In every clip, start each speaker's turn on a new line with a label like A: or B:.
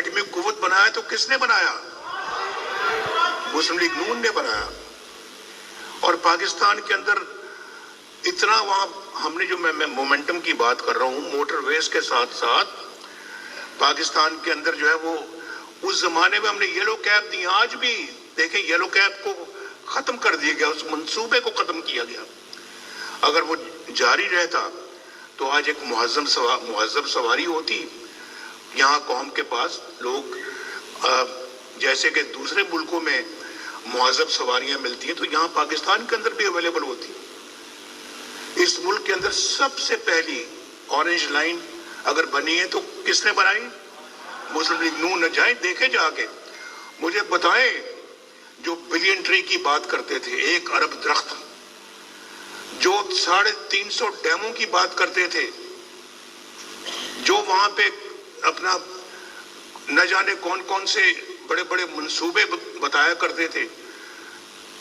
A: एटमी कुव्वत बनाया तो किसने बनाया? मुस्लिम लीग नून ने बनाया। और पाकिस्तान के अंदर इतना वहां हमने जो मैं मोमेंटम की बात कर रहा हूं, मोटरवेज के साथ साथ पाकिस्तान के अंदर जो है वो उस जमाने में हमने येलो कैप दी। आज भी देखें, येलो कैप को खत्म कर दिया गया, उस मंसूबे को खत्म किया गया। अगर वो जारी रहता तो आज एक मुहज्जब सवारी होती। यहाँ कौम के पास लोग जैसे कि दूसरे मुल्कों में मुहज्जब सवारियां मिलती हैं, तो यहाँ पाकिस्तान के अंदर भी अवेलेबल होती। इस मुल्क के अंदर सबसे पहली ऑरेंज लाइन अगर बनी है तो किसने बनाई? मुस्लिम लीग नून ने। जाए देखे जाके, मुझे बताएं, जो बिलियन ट्री की बात करते थे, 1 अरब दरख्त, जो 350 डैमों की बात करते थे, जो वहां पे अपना न जाने कौन कौन से बड़े बड़े मंसूबे बताया करते थे,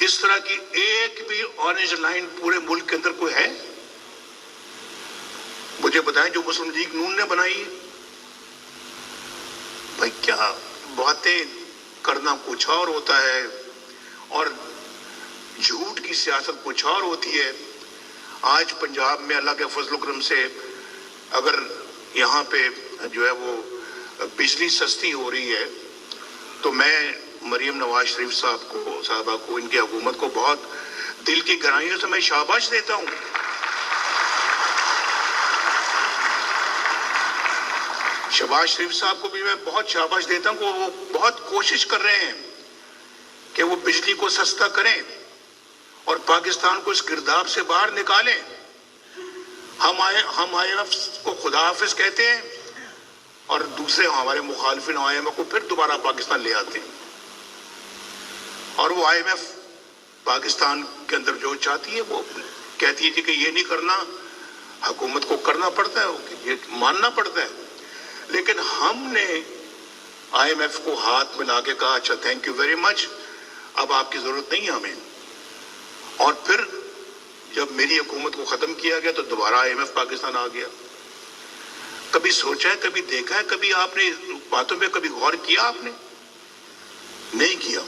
A: इस तरह की एक भी ऑरेंज लाइन पूरे मुल्क के अंदर कोई है? मुझे बताएं जो मुस्लिम लीग नून ने बनाई। भाई, क्या बातें करना कुछ और होता है और झूठ की सियासत कुछ और होती है। आज पंजाब में अल्लाह के फजल करम से अगर यहाँ पे जो है वो बिजली सस्ती हो रही है, तो मैं मरियम नवाज शरीफ साहबा को, इनकी हुकूमत को बहुत दिल की गहराइयों से मैं शाबाश देता हूँ। शहबाज शरीफ साहब को भी मैं बहुत शाबाश देता हूँ, वो बहुत कोशिश कर रहे हैं कि वो बिजली को सस्ता करें और पाकिस्तान को इस गिरदाव से बाहर निकालें। हम IMF को खुदा हाफिज कहते हैं और दूसरे हमारे मुखालिफिन IMF को फिर दोबारा पाकिस्तान ले आते हैं। और वो IMF पाकिस्तान के अंदर जो चाहती है वो कहती है कि ये नहीं करना, हुकूमत को करना पड़ता है, ये मानना पड़ता है। लेकिन हमने IMF को हाथ मिला के कहा, अच्छा थैंक यू वेरी मच, अब आपकी जरूरत नहीं है हमें। और फिर जब मेरी हुकूमत को खत्म किया गया तो दोबारा IMF पाकिस्तान आ गया। कभी सोचा है, कभी देखा है, कभी आपने बातों पे कभी गौर किया? आपने नहीं किया।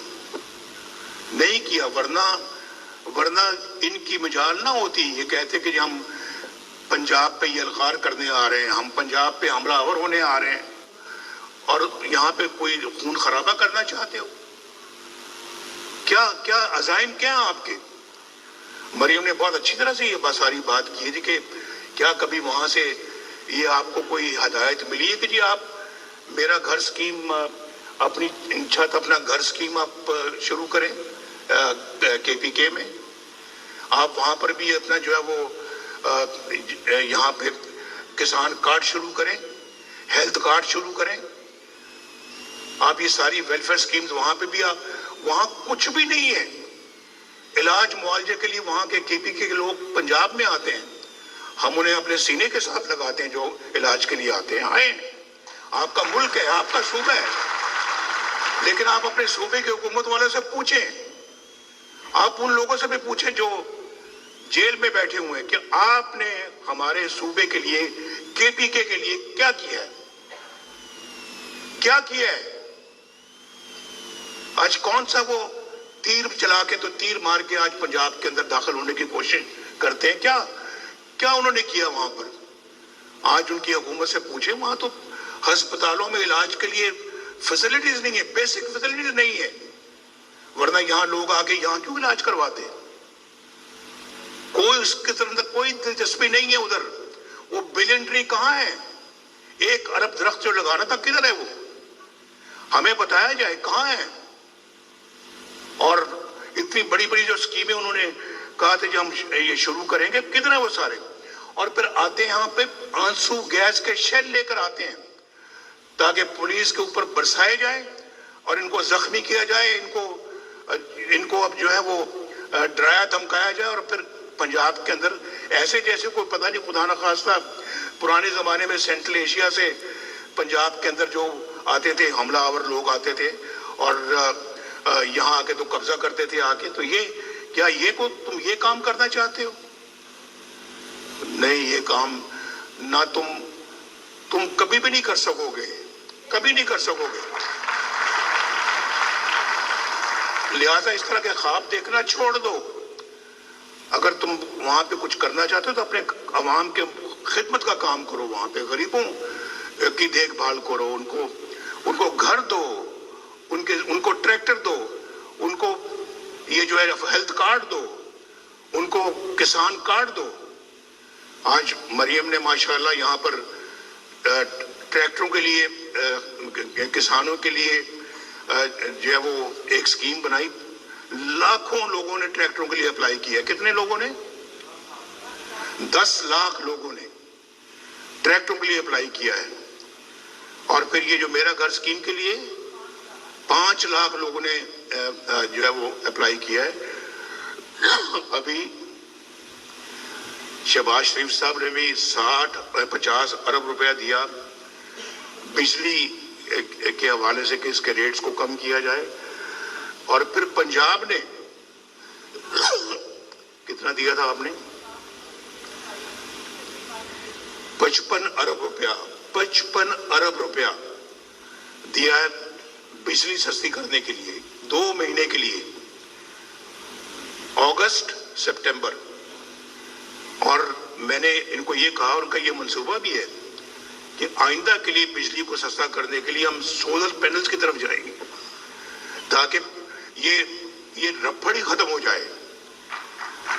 A: वरना इनकी मजाल ना होती। ये कहते कि हम पंजाब पे यलगार करने आ रहे हैं, हम पंजाब पे हमलावर होने आ रहे हैं और यहाँ पे कोई खून खराबा करना चाहते हो। क्या अज़ाइम क्या है आपके? मरियम ने बहुत अच्छी तरह से ये सारी बात की है कि क्या कभी वहां से ये आपको कोई हदायत मिली है कि जी आप मेरा घर स्कीम, अपनी छत अपना घर स्कीम आप शुरू करें KPK में? आप वहां पर भी अपना जो है वो यहाँ पे किसान कार्ड शुरू करें, हेल्थ कार्ड शुरू करें। आप ये सारी वेलफेयर स्कीम्स वहां पे भी, आप वहां कुछ भी नहीं है। इलाज मुआवजे के लिए वहां के KPK के लोग पंजाब में आते हैं, हम उन्हें अपने सीने के साथ लगाते हैं जो इलाज के लिए आते हैं। आए, आपका मुल्क है, आपका सूबा है, लेकिन आप अपने सूबे के हुकूमत वालों से पूछें, आप उन लोगों से भी पूछें जो जेल में बैठे हुए हैं कि आपने हमारे सूबे के लिए, KPK के लिए क्या किया है? क्या किया है? आज कौन सा वो तीर चला के, तो तीर मार के आज पंजाब के अंदर दाखिल होने की कोशिश करते हैं? क्या उन्होंने किया वहां पर? आज उनकी हुकूमत से पूछे, वहां तो अस्पतालों में इलाज के लिए फैसिलिटीज नहीं है, बेसिक फैसिलिटीज नहीं है। वरना यहाँ लोग आके यहाँ क्यों इलाज करवाते हैं? कोई उसके तरफ कोई दिलचस्पी नहीं है उधर। वो बिलियन ट्री कहाँ है? 1 अरब दरख्त जो लगाना था, किधर है वो? हमें बताया जाए कहाँ है। और इतनी बड़ी बड़ी जो स्कीमें उन्होंने कहा था जब हम ये शुरू करेंगे, किधर है वो सारे? और फिर आते हैं यहाँ पे आंसू गैस के शेल लेकर आते हैं ताकि पुलिस के ऊपर बरसाए जाए और इनको जख्मी किया जाए, इनको अब जो है वो डराया धमकाया जाए। और फिर पंजाब के अंदर ऐसे जैसे कोई पता नहीं, खुदा न खास्ता पुराने जमाने में सेंट्रल एशिया से पंजाब के अंदर जो आते थे हमलावर लोग आते थे और यहाँ आके तो कब्जा करते थे आके। तो ये क्या तुम ये काम करना चाहते हो? नहीं, ये काम ना तुम कभी भी नहीं कर सकोगे। کبھی نہیں کر سکو گے. لہذا اس طرح کے خواب دیکھنا چھوڑ دو. اگر تم وہاں پہ کچھ کرنا چاہتے ہو تو اپنے عوام کے خدمت کا کام کرو. وہاں پہ غریبوں کی دیکھ بھال کرو, ان کو گھر دو, ان کو ٹریکٹر دو, ان کو یہ جو ہے ہیلتھ کارڈ دو, ان کو کسان کارڈ دو. آج مریم نے ماشاءاللہ یہاں پر ٹریکٹروں کے لیے, کسانوں کے لیے جو ہے وہ ایک سکیم بنائی. لاکھوں لوگوں نے ٹریکٹروں کے لیے اپلائی کیا. کتنے لوگوں نے؟ 10 لاکھ لوگوں نے ٹریکٹروں کے لیے اپلائی کیا ہے. اور پھر یہ جو میرا گھر سکیم کے لیے 5 لاکھ لوگوں نے جو ہے وہ اپلائی کیا ہے. ابھی شہباز شریف صاحب نے بھی 50 ارب روپیہ دیا بجلی کے حوالے سے کہ اس کے ریٹس کو کم کیا جائے. اور پھر پنجاب نے کتنا دیا تھا آپ نے؟ 55 ارب روپیہ دیا ہے بجلی سستی کرنے کے لیے 2 مہینے کے لیے, اگست سپٹمبر. اور میں نے ان کو یہ کہا, ان کا یہ منصوبہ بھی ہے کہ آئندہ کے لیے بجلی کو سستا کرنے کے لیے ہم سولر پینلز کی طرف جائیں گے تاکہ یہ رپڑ ہی ختم ہو جائے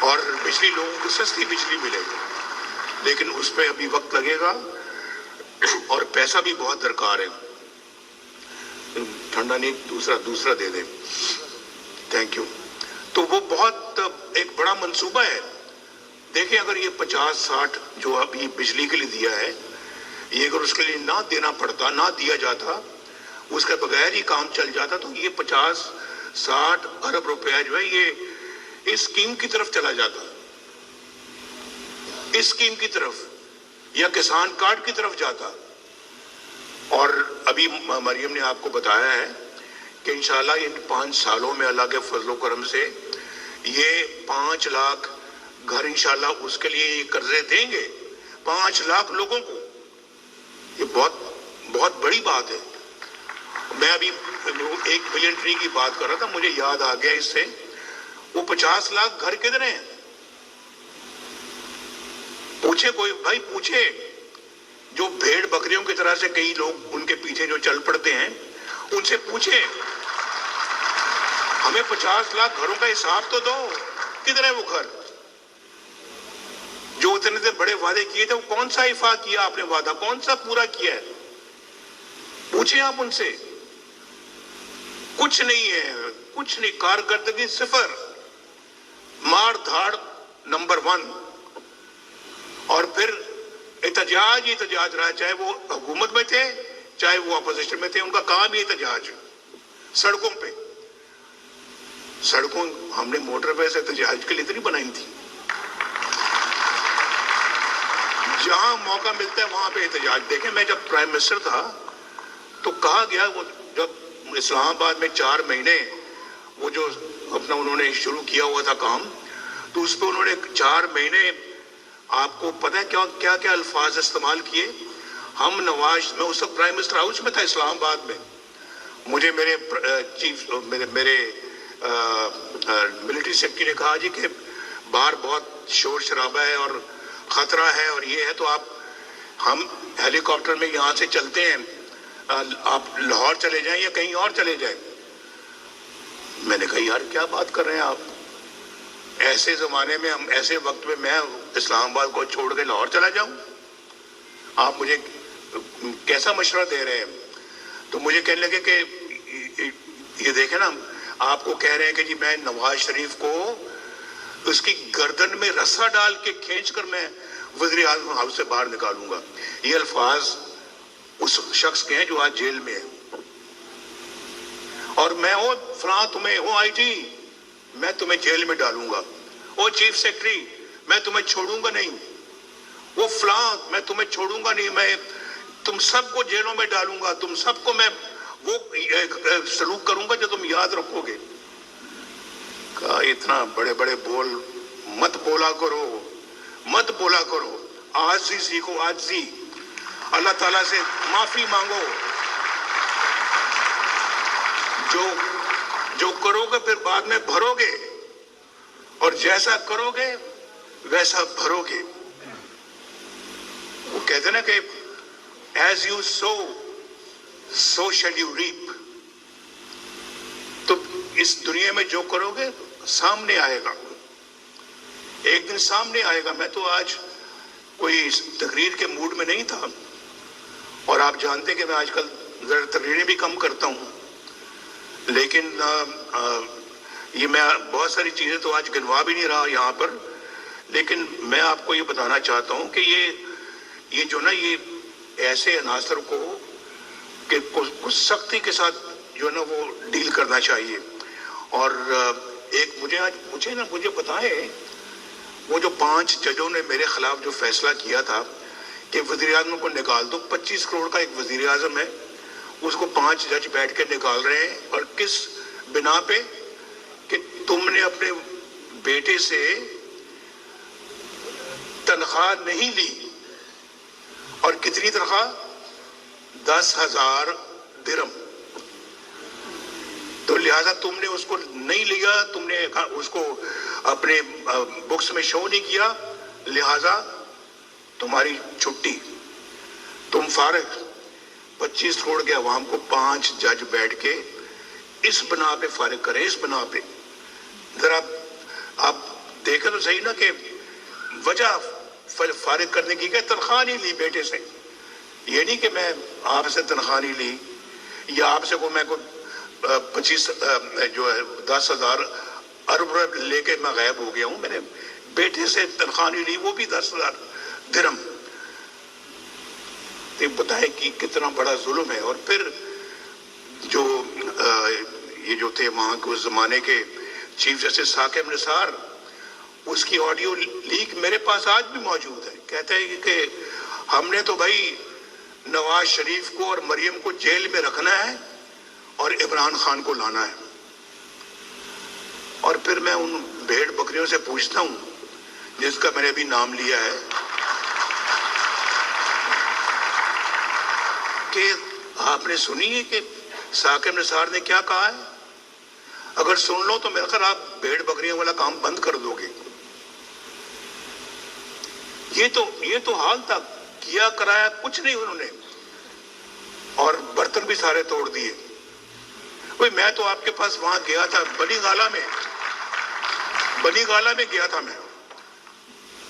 A: اور بجلی لوگوں کو سستی بجلی ملے. لیکن اس پہ ابھی وقت لگے گا اور پیسہ بھی بہت درکار ہے. ٹھنڈا نہیں, دوسرا دے دیں. Thank you. تو وہ بہت ایک بڑا منصوبہ ہے. دیکھیں اگر یہ 50-60 جو ابھی بجلی کے لیے دیا ہے, یہ اگر اس کے لیے نہ دینا پڑتا, نہ دیا جاتا, اس کے بغیر ہی کام چل جاتا, تو یہ 50-60 ارب روپیہ جو ہے یہ اس اسکیم کی طرف چلا جاتا, اس اسکیم کی طرف یا کسان کارڈ کی طرف جاتا. اور ابھی مریم نے آپ کو بتایا ہے کہ انشاءاللہ ان 5 سالوں میں اللہ کے فضل و کرم سے یہ 5 لاکھ گھر انشاءاللہ اس کے لیے یہ قرضے دیں گے 5 لاکھ لوگوں کو. یہ بہت بڑی بات ہے. میں ابھی 1 بلین ٹری کی بات کر رہا تھا, مجھے یاد آ گیا اس سے, وہ 50 لاکھ گھر کدھر ہیں؟ پوچھے کوئی بھائی, پوچھے جو بھیڑ بکریوں کی طرح سے کئی لوگ ان کے پیچھے جو چل پڑتے ہیں, ان سے پوچھے ہمیں 50 لاکھ گھروں کا حساب تو دو, کدھر ہے وہ گھر جو اتنے دن بڑے وعدے کیے تھے؟ وہ کون سا ایفا کیا آپ نے وعدہ, کون سا پورا کیا ہے؟ پوچھیں آپ ان سے. کچھ نہیں ہے, کچھ نہیں. کارکردگی 0, مار دھاڑ نمبر 1. اور پھر احتجاج رہا, چاہے وہ حکومت میں تھے چاہے وہ اپوزیشن میں تھے, ان کا کام ہی احتجاج. سڑکوں پہ سڑکوں ہم نے موٹر وے سے احتجاج کے لیے اتنی بنائی تھی, جہاں موقع ملتا ہے وہاں پہ احتجاج. دیکھیں میں جب پرائم منسٹر تھا تو کہا گیا, وہ جب اسلام آباد میں 4 مہینے وہ جو اپنا انہوں نے شروع کیا ہوا تھا کام, تو اس پہ انہوں نے 4 مہینے آپ کو پتہ ہے کیا کیا الفاظ استعمال کیے. ہم میں اس وقت پرائم منسٹر ہاؤس میں تھا اسلام آباد میں, مجھے میرے چیف میرے ملٹری سیکرٹری نے کہا جی کہ باہر بہت شور شرابہ ہے اور خطرہ ہے اور یہ ہے, تو ہم ہیلی کاپٹر میں یہاں سے چلتے ہیں, آپ لاہور چلے جائیں یا کہیں اور چلے جائیں. میں نے کہا یار کیا بات کر رہے ہیں آپ, ایسے زمانے میں, ہم ایسے وقت میں میں اسلام آباد کو چھوڑ کے لاہور چلا جاؤں؟ آپ مجھے کیسا مشورہ دے رہے ہیں؟ تو مجھے کہنے لگے کہ یہ دیکھیں نا, آپ کو کہہ رہے ہیں کہ جی میں نواز شریف کو اس کی گردن میں رسا ڈال کے کھینچ کر میں وزیر اعظم ہاؤس سے باہر نکالوں گا. یہ الفاظ اس شخص کے ہیں جو آج جیل میں ہے. اور میں فلاں تمہیں آئی جی میں تمہیں جیل میں ڈالوں گا, چیف سیکرٹری میں تمہیں چھوڑوں گا نہیں, وہ فلاں میں تمہیں چھوڑوں گا نہیں, میں تم سب کو جیلوں میں ڈالوں گا, تم سب کو میں وہ سلوک کروں گا جو تم یاد رکھو گے. کہا اتنا بڑے بڑے بول مت بولا کرو, آجزی سیکھو, آجزی. اللہ تعالیٰ سے معافی مانگو, जो करोगे फिर बाद में भरोगे, और जैसा करोगे वैसा भरोगे। वो कहते ना कि as you sow so shall you reap. तो इस दुनिया में जो करोगे सामने आएगा, एक दिन सामने आएगा। मैं तो आज कोई तकरीर के मूड में नहीं था, और आप जानते हैं कि मैं आजकल जरा तकरीरें भी कम करता हूँ, लेकिन ये मैं बहुत सारी चीज़ें तो आज गिनवा भी नहीं रहा यहाँ पर, लेकिन मैं आपको ये बताना चाहता हूँ कि ये जो ना ये ऐसे अनासर को कि कुछ सख्ती के साथ जो ना वो डील करना चाहिए। और एक मुझे बताएं, वो जो 5 जजों ने मेरे खिलाफ जो फैसला किया था कि वज़ीर आज़म को निकाल दो, 25 करोड़ का एक वज़ीर आज़म है, उसको 5 जज बैठ के निकाल रहे हैं। और किस बिना पे कि तुमने अपने बेटे से तनख्वाह नहीं ली। और कितनी तनख्वाह? 10,000 दिरहम। तो लिहाजा तुमने उसको नहीं लिया, तुमने उसको अपने बुक्स में शो नहीं किया, लिहाजा तुम्हारी छुट्टी, तुम फारिग। 25 करोड़ के अवाम को 5 जज बैठ के इस बना पे फारिग करें। इस बना पे जरा आप देखें तो सही ना कि वजह फारिग करने की क्या, तनख्वाह नहीं ली बेटे से। ये नहीं कि मैं आपसे तनख्वाह नहीं ली, या आपसे को मैं को 10,000 अरब लेके मैं गायब हो गया हूँ। मैंने बेटे से तनख्वाह नहीं ली, वो भी 10,000 दिरहम। तो बताए कि कितना बड़ा जुल्म है। और फिर जो ये जो थे वहाँ के उस जमाने के चीफ जस्टिस साकिब निसार, उसकी ऑडियो लीक मेरे पास आज भी मौजूद है। कहते हैं कि हमने तो भाई नवाज शरीफ को और मरियम को जेल में रखना है और इमरान खान को लाना है। और फिर मैं उन भेड़ बकरियों से पूछता हूँ जिसका मैंने अभी नाम लिया है कि आपने सुनी है कि साकिब निसार ने क्या कहा है? अगर सुन लो तो मेरे ख्याल आप भेड़ बकरियों वाला काम बंद कर दोगे। ये तो हाल था, किया कराया कुछ नहीं उन्होंने, और बर्तन भी सारे तोड़ दिए। भाई मैं तो आपके पास वहां गया था, बनी गाला में गया था मैं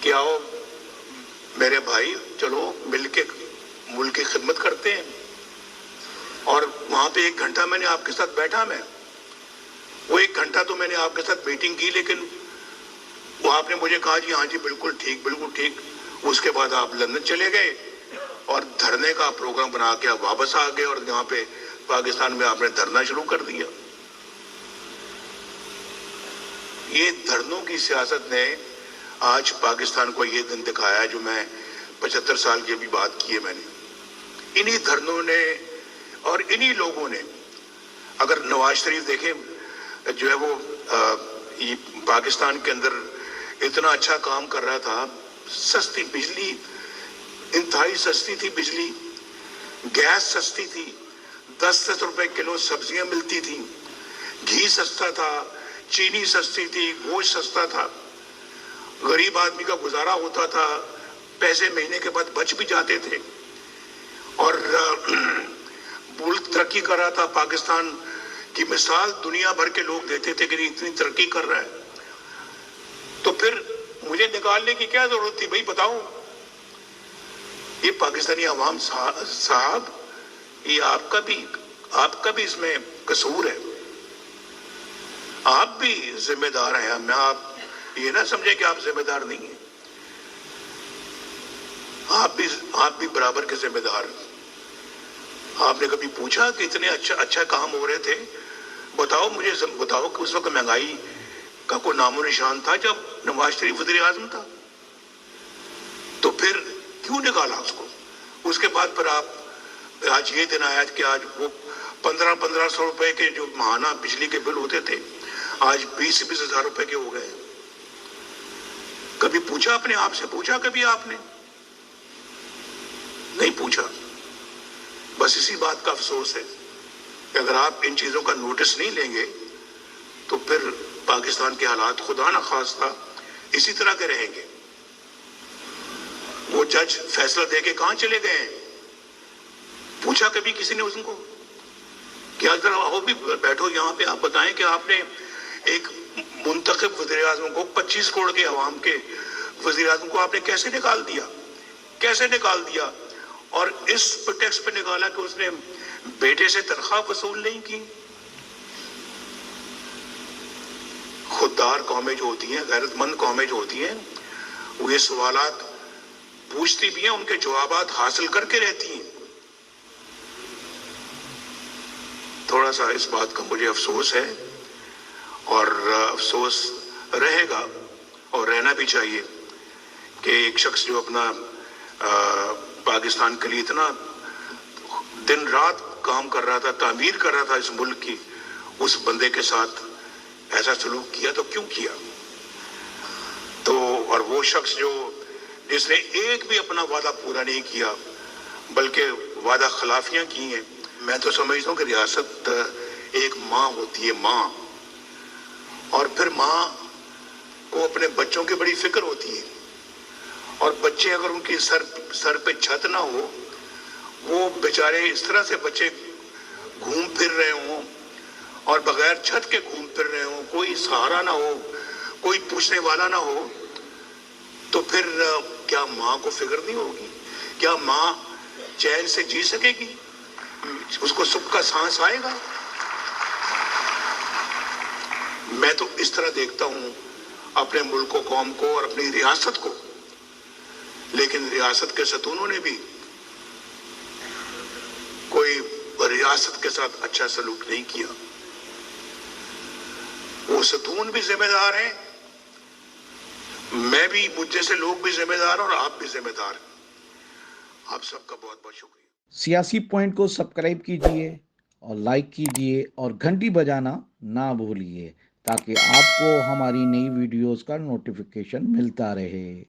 A: कि आओ मेरे भाई, चलो मिलके मुल्क की खिदमत करते हैं। और वहां पे 1 घंटा मैंने आपके साथ बैठा। मैं वो 1 घंटा तो मैंने आपके साथ मीटिंग की, लेकिन वो आपने मुझे कहा जी हाँ जी बिल्कुल ठीक। उसके बाद आप लंदन चले गए और धरने का प्रोग्राम बना के आप वापस आ गए, और यहाँ पे पाकिस्तान में आपने धरना शुरू कर दिया। ये धरनों की सियासत ने आज पाकिस्तान को ये दिन दिखाया है जो मैं 75 साल की अभी बात की है मैंने। इन्हीं धरनों ने और इन्हीं लोगों ने, अगर नवाज शरीफ देखें जो है वो ये पाकिस्तान के अंदर इतना अच्छा काम कर रहा था, सस्ती बिजली, इंतहाई सस्ती थी बिजली, गैस सस्ती थी, 10-10 रुपए किलो सब्जियां मिलती थी, घी सस्ता था, चीनी सस्ती थी, गोश्त सस्ता था, गरीब आदमी का गुजारा होता था, पैसे महीने के बाद बच भी जाते थे, और मुल्क तरक्की कर रहा था। पाकिस्तान की मिसाल दुनिया भर के लोग देते थे कि इतनी तरक्की कर रहा है। तो फिर मुझे निकालने की क्या जरूरत थी भाई, बताओ। ये पाकिस्तानी अवाम साहब, ये आपका भी इसमें कसूर है, आप भी जिम्मेदार हैं। मैं आप ये ना समझे कि आप जिम्मेदार नहीं हैं, आप भी बराबर के जिम्मेदार हैं। आपने कभी पूछा कि इतने अच्छा काम हो रहे थे? मुझे बताओ कि उस वक्त महंगाई का कोई नामो निशान था जब नवाज शरीफ वज़ीर आज़म था? तो फिर क्यों निकाला उसको? उसके बाद पर आप आज ये दिन आया कि आज वो 1500 रुपए के जो माहाना बिजली के बिल होते थे आज 20 हजार रुपए के हो गए। कभी पूछा अपने आप से? पूछा कभी आपने? नहीं पूछा। बस इसी बात का अफसोस है کہ اگر آپ ان چیزوں کا نوٹس نہیں لیں گے تو پھر پاکستان کے حالات خدا نہ خواستہ اسی طرح کے رہیں گے. وہ جج فیصلہ دے کے کہاں چلے گئے ہیں؟ پوچھا کبھی کسی نے ان کو؟ کیا ذرا آؤ بھی بیٹھو یہاں پہ، آپ بتائیں کہ آپ نے ایک منتخب وزیر اعظم کو 25 کروڑ کے عوام کے وزیر اعظم کو آپ نے کیسے نکال دیا؟ کیسے نکال دیا؟ اور اس پریٹیکسٹ پہ نکالا کہ اس نے بیٹے سے تنخواہ وصول نہیں کی. خوددار قومیں جو ہوتی ہیں، غیرت مند قومیں جو ہوتی ہیں، وہ یہ سوالات پوچھتی بھی ہیں، ان کے جوابات حاصل کر کے رہتی ہیں. تھوڑا سا اس بات کا مجھے افسوس ہے، اور افسوس رہے گا اور رہنا بھی چاہیے کہ ایک شخص جو اپنا پاکستان کے لیے اتنا دن رات کام کر رہا تھا، تعمیر کر رہا تھا اس ملک کی، اس بندے کے ساتھ ایسا سلوک کیا تو کیوں کیا؟ تو اور وہ شخص جس نے ایک بھی اپنا وعدہ پورا نہیں کیا بلکہ وعدہ خلافیاں کی ہیں. میں تو سمجھتا ہوں کہ ریاست ایک ماں ہوتی ہے، ماں، اور پھر ماں کو اپنے بچوں کی بڑی فکر ہوتی ہے، اور بچے اگر ان کی سر پہ چھت نہ ہو، وہ بیچارے اس طرح سے بچے گھوم پھر رہے ہوں اور بغیر چھت کے گھوم پھر رہے ہوں، کوئی سہارا نہ ہو، کوئی پوچھنے والا نہ ہو، تو پھر کیا ماں کو فکر نہیں ہوگی؟ کیا ماں چین سے جی سکے گی؟ اس کو سکھ کا سانس آئے گا؟ میں تو اس طرح دیکھتا ہوں اپنے ملک و قوم کو اور اپنی ریاست کو. لیکن ریاست کے ستونوں نے بھی کوئی ریاست کے ساتھ اچھا سلوک نہیں کیا. وہ ستون بھی ذمہ دار ہیں، میں بھی، مجھ جیسے لوگ بھی ذمہ دار ہیں، اور آپ بھی ذمہ دار ہیں. آپ سب کا بہت بہت شکریہ.
B: سیاسی پوائنٹ کو سبسکرائب کیجئے اور لائک کیجئے اور گھنٹی بجانا نہ بھولیے تاکہ آپ کو ہماری نئی ویڈیوز کا نوٹیفیکیشن ملتا رہے.